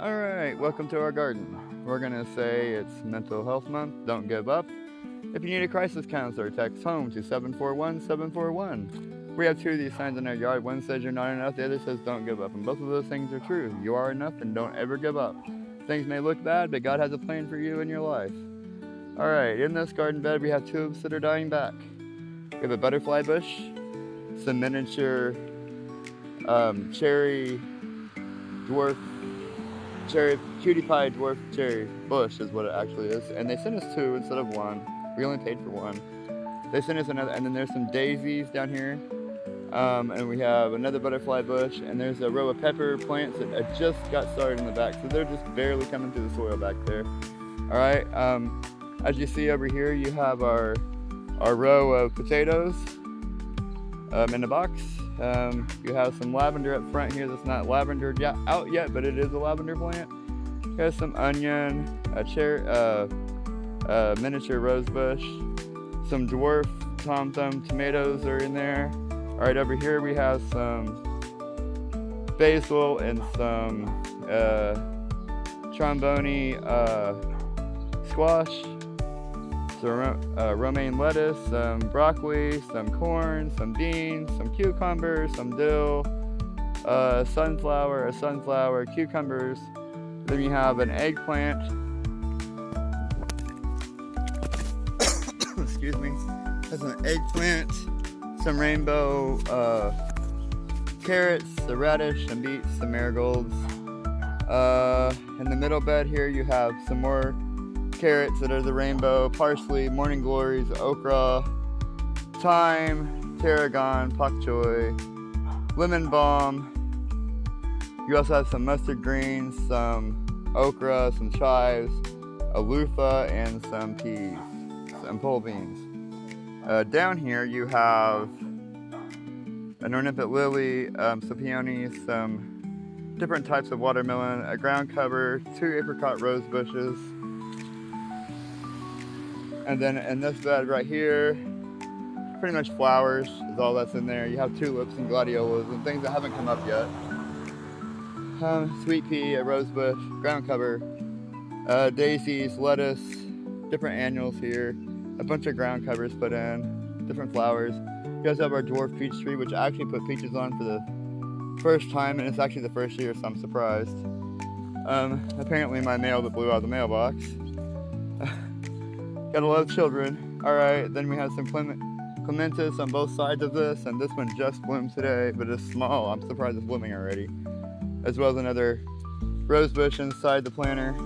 Alright, welcome to our garden. We're gonna say it's Mental Health Month, don't give up. If you need a crisis counselor, text HOME to 741-741. We have two of these signs in our yard. One says you're not enough, the other says don't give up. And both of those things are true. You are enough and don't ever give up. Things may look bad, but God has a plan for you in your life. Alright, in this garden bed we have tulips that are dying back. We have a butterfly bush, some miniature cherry dwarf cherry cutie pie dwarf cherry bush is what it actually is, and they sent us two instead of one. We only paid for one. They sent us another, and then there's some daisies down here, and we have another butterfly bush, and there's a row of pepper plants that just got started in the back, so they're just barely coming through the soil back there. All right, as you see over here, you have our row of potatoes in the box. You have some lavender up front here that's not lavender out yet, but it is a lavender plant. You have some onion, a miniature rose bush, some dwarf Tom Thumb tomatoes are in there. All right, over here we have some basil and some trombone squash, some romaine lettuce, some broccoli, some corn, some beans, some cucumbers, some dill, a sunflower, cucumbers. Then you have an eggplant. Excuse me. That's an eggplant, some rainbow carrots, a radish, some beets, some marigolds. In the middle bed here you have some more carrots that are the rainbow, parsley, morning glories, okra, thyme, tarragon, pak choy, lemon balm. You also have some mustard greens, some okra, some chives, a loofah, and some peas, some pole beans. Down here you have an ornament lily, some peonies, some different types of watermelon, a ground cover, 2 apricot rose bushes. And then in this bed right here, pretty much flowers is all that's in there. You have tulips and gladiolas and things that haven't come up yet. Sweet pea, a rose bush, ground cover, daisies, lettuce, different annuals here, a bunch of ground covers put in, different flowers. You guys have our dwarf peach tree, which I actually put peaches on for the first time, and it's actually the first year, so I'm surprised. Apparently my mail that blew out of the mailbox. Gotta love children. All right, then we have some clematis on both sides of this, and this one just bloomed today, but it's small. I'm surprised it's blooming already. As well as another rose bush inside the planter.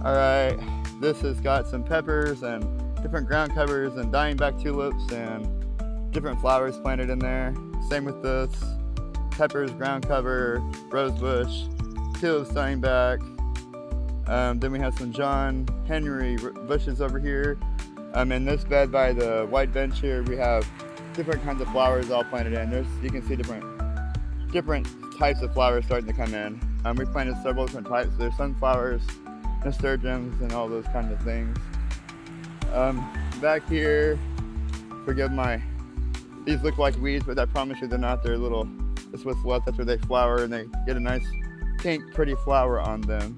All right, this has got some peppers and different ground covers and dying back tulips and different flowers planted in there. Same with this, peppers, ground cover, rose bush, tulips dying back. Then we have some John Henry bushes over here. In this bed by the white bench here, we have different kinds of flowers all planted in. You can see different types of flowers starting to come in. We planted several different types. There's sunflowers, nasturtiums, and all those kinds of things. Back here, forgive these look like weeds, but I promise you they're not. They're little, that's what's left. That's where they flower and they get a nice pink, pretty flower on them.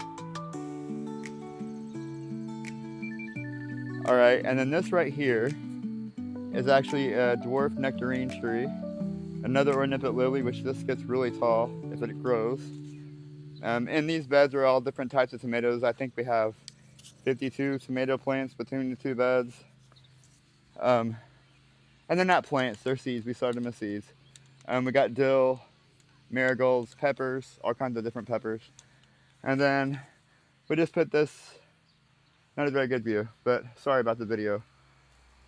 All right, and then this right here is actually a dwarf nectarine tree, another ornament lily, which this gets really tall if it grows. In these beds are all different types of tomatoes. I think we have 52 tomato plants between the two beds. And they're not plants, they're seeds. We started them as seeds. We got dill, marigolds, peppers, all kinds of different peppers. And then we just put this, not a very good view, but sorry about the video.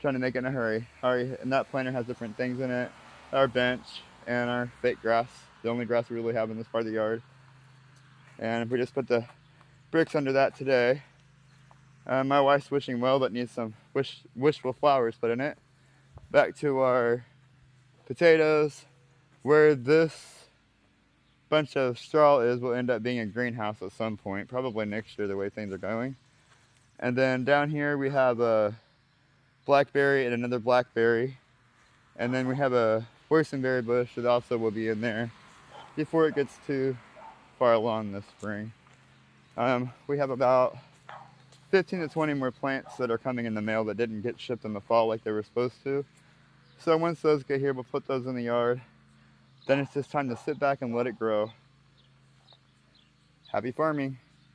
Trying to make it in a hurry. Sorry, and that planter has different things in it. Our bench and our fake grass, the only grass we really have in this part of the yard. And if we just put the bricks under that today, my wife's wishing well that needs some wishful flowers put in it. Back to our potatoes, where this bunch of straw is will end up being a greenhouse at some point, probably next year the way things are going. And then down here we have a blackberry and another blackberry. And then we have a boysenberry bush that also will be in there before it gets too far along this spring. We have about 15 to 20 more plants that are coming in the mail that didn't get shipped in the fall like they were supposed to. So once those get here, we'll put those in the yard. Then it's just time to sit back and let it grow. Happy farming.